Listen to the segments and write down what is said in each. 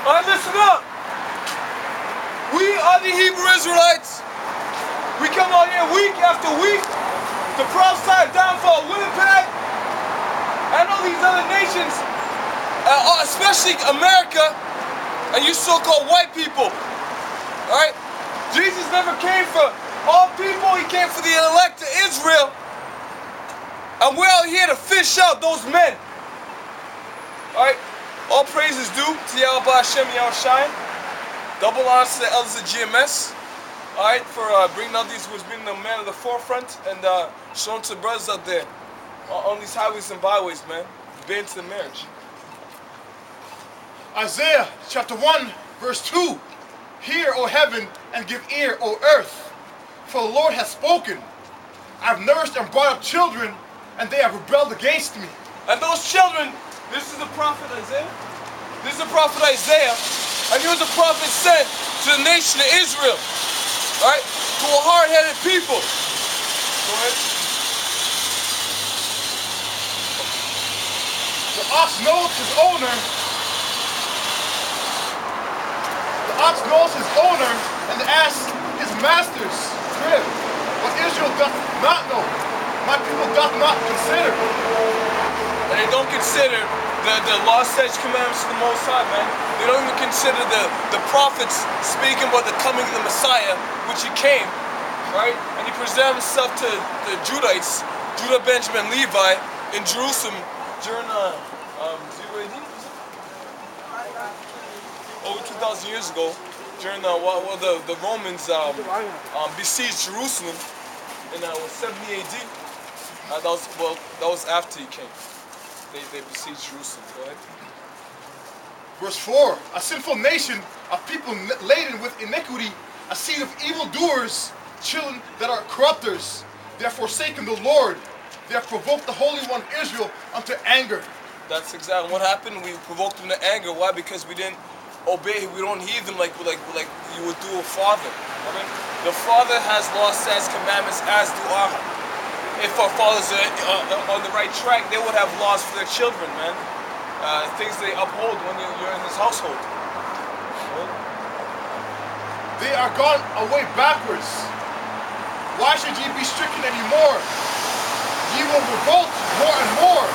Alright, listen up. We are the Hebrew Israelites. We come out here week after week to prophesy downfall of Winnipeg and all these other nations, especially America and you so-called white people. Alright? Jesus never came for all people, he came for the elect of Israel. And we're out here to fish out those men. Alright? All praise is due to Yahweh Hashem Yahushai. Double honors to the elders of GMS. Alright, for bringing out these, who's bringing the man to the forefront and showing to the brothers out there on these highways and byways, man. Been to the marriage. Isaiah chapter 1, verse 2. Hear, O heaven, and give ear, O earth. For the Lord has spoken. I have nourished and brought up children, and they have rebelled against me. And those children, this is the prophet Isaiah. This is the prophet Isaiah. And he was a prophet sent to the nation of Israel. Right? To a hard-headed people. Go ahead. The ox knows his owner. The ox knows his owner, and the ass his master's crib. But Israel doth not know. My people doth not consider. And they don't consider the law, statutes, commandments of the Most High, man. They don't even consider the prophets speaking about the coming of the Messiah, which he came, right? And he presented himself to the Judites, Judah, Benjamin, Levi, in Jerusalem during 0 AD? Over 2,000 years ago, during the Romans besieged Jerusalem in 70 AD. That was after he came. They besieged Jerusalem. Go ahead. Verse 4. A sinful nation, a people laden with iniquity, a seed of evildoers, children that are corrupters. They have forsaken the Lord. They have provoked the Holy One Israel unto anger. That's exactly what happened. We provoked them to anger. Why? Because we didn't obey. We don't heed them like you would do a father. I mean, the father has laws, statutes, commandments, as do our. If our fathers are on the right track, they would have laws for their children, man. Things they uphold when you're in this household. They are gone away backwards. Why should ye be stricken anymore? Ye will revolt more and more.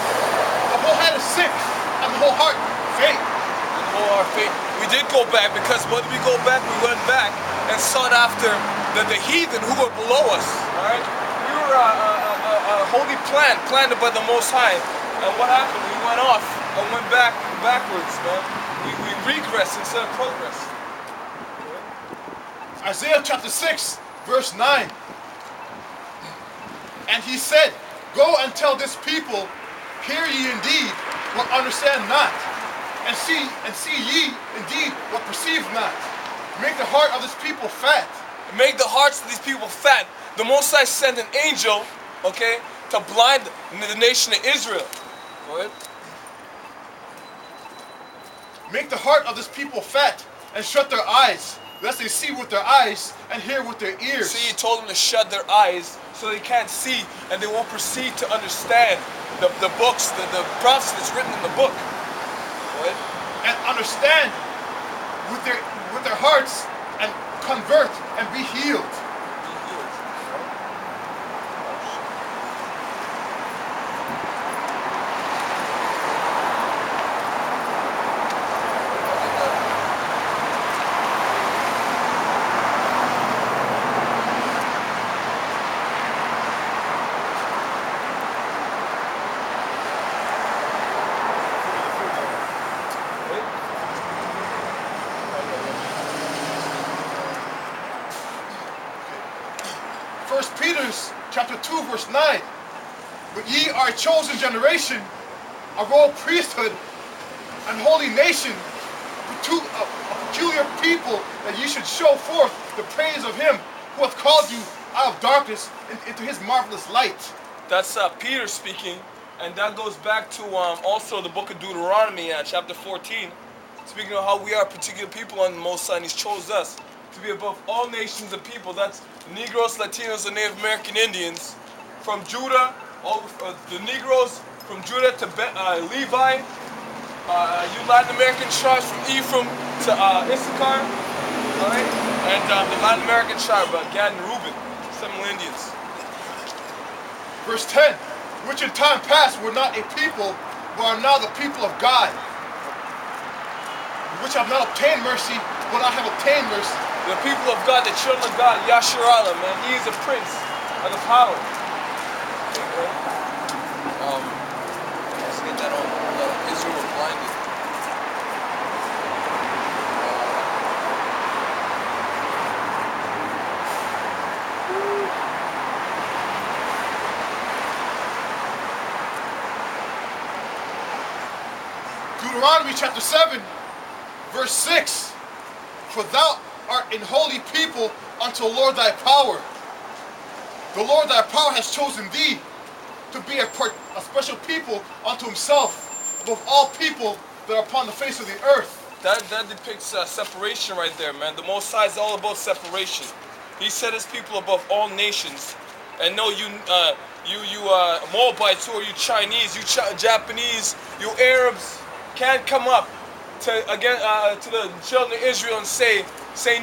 The whole head is sick, and the whole heart faint. And the whole heart faint. We did go back, because when we go back, we went back and sought after the heathen who were below us. Alright? We were a holy plan, planted by the Most High. And what happened? We went off and went backwards, man. We regressed instead of progress. Isaiah chapter 6, verse 9. And he said, Go and tell this people, hear ye indeed, but understand not. And see ye indeed, but perceive not. Make the heart of this people fat. Make the hearts of these people fat. The Most High sent an angel, okay, to blind the nation of Israel. Go ahead. Make the heart of this people fat, and shut their eyes, lest they see with their eyes and hear with their ears. See, he told them to shut their eyes so they can't see and they won't proceed to understand the books, the prophecy that's written in the book. Go ahead. And understand with their hearts and convert and be healed. Chapter 2, verse 9. But ye are a chosen generation, a royal priesthood, and holy nation, a peculiar people, that ye should show forth the praise of him who hath called you out of darkness into his marvelous light. That's Peter speaking, and that goes back to also the book of Deuteronomy, chapter 14, speaking of how we are a particular people on the Most High, and he's chose us to be above all nations of people. That's Negroes, Latinos, and Native American Indians. From Judah, the Negroes from Judah to Levi, you Latin American tribes from Ephraim to Issachar, all right? And the Latin American tribe, Gad and Reuben, Seminole Indians. Verse 10, which in time past were not a people, but are now the people of God, which have not obtained mercy, but I have obtained mercy. The people of God, the children of God, Yasharala, man, he is a prince of the power. Let's get that on. Israel was blinded. Deuteronomy chapter 7, verse 6. For thou art an holy people unto the Lord thy power. The Lord thy power has chosen thee to be a special people unto himself above all people that are upon the face of the earth. That depicts separation right there, man. The Most High is all about separation. He set his people above all nations. And no, you Moabites, who are you Chinese, you Japanese, you Arabs, can't come up to the children of Israel and say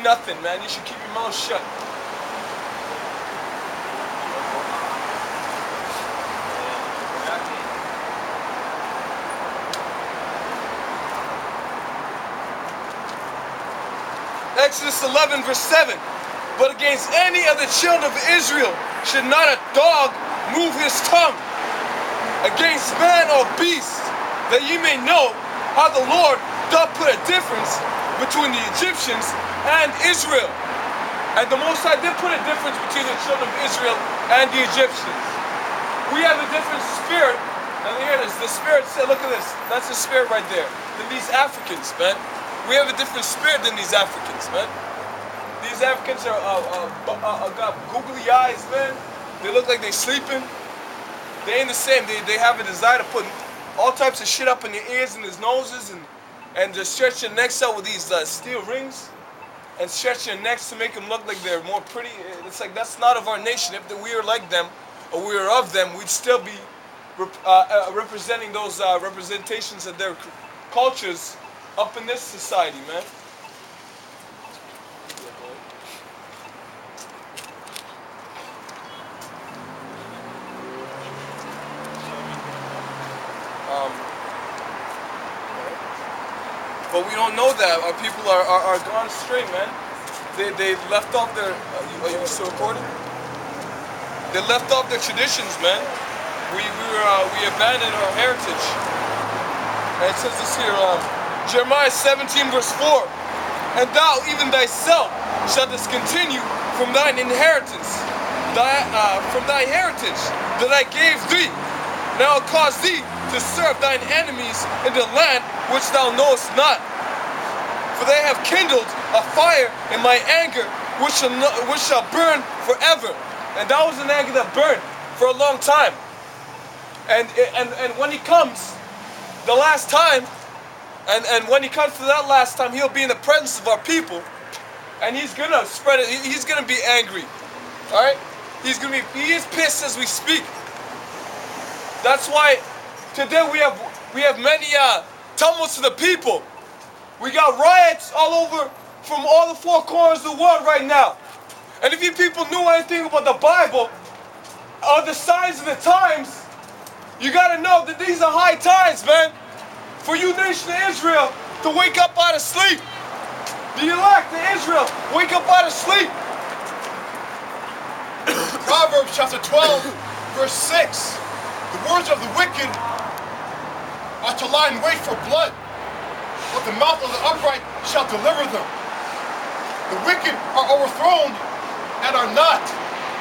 nothing, man. You should keep your mouth shut. Exodus 11, verse 7. But against any of the children of Israel should not a dog move his tongue against man or beast, that ye may know how the Lord doth put a difference between the Egyptians and Israel. And the Most High did put a difference between the children of Israel and the Egyptians. We have a different spirit. Now hear this. The spirit said, look at this. That's the spirit right there. Than these Africans, man. We have a different spirit than these Africans, man. These Africans got googly eyes, man. They look like they sleeping. They ain't the same. They have a desire to put all types of shit up in their ears and his noses and just stretch their necks out with these steel rings and stretch their necks to make them look like they're more pretty. It's like that's not of our nation. If we were like them or we were of them, we'd still be representing those representations of their cultures up in this society, man. But we don't know that. Our people are gone straight, man. They left off their. Are you still recording? They left off their traditions, man. We abandoned our heritage. And it says this here, Jeremiah 17, verse 4. And thou, even thyself, shalt discontinue from thine inheritance, from thy heritage that I gave thee. Now I'll cause thee to serve thine enemies in the land which thou knowest not. For they have kindled a fire in my anger, which shall burn forever. And that was an anger that burned for a long time. And when he comes, the last time, and when he comes to that last time, he'll be in the presence of our people, and he's gonna spread it. He's gonna be angry. All right, he is pissed as we speak. That's why today we have many tumults to the people. We got riots all over from all the four corners of the world right now. And if you people knew anything about the Bible or the signs of the times, you gotta know that these are high times, man. For you, nation of Israel, to wake up out of sleep. The elect of Israel, wake up out of sleep. Proverbs chapter 12, verse 6. The words of the wicked are to lie in wait for blood, but the mouth of the upright shall deliver them. The wicked are overthrown and are not,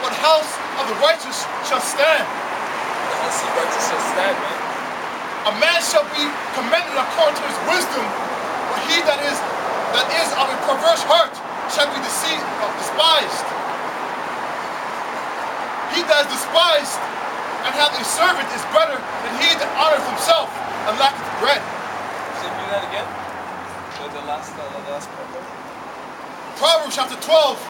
but house of the righteous shall stand. The house of the righteous shall stand, man. A man shall be commended according to his wisdom, but he that is of a perverse heart shall be despised. He that is despised and hath a servant is better than he that honoreth himself and lacketh bread. Say me that again. The last part. Proverbs chapter 12.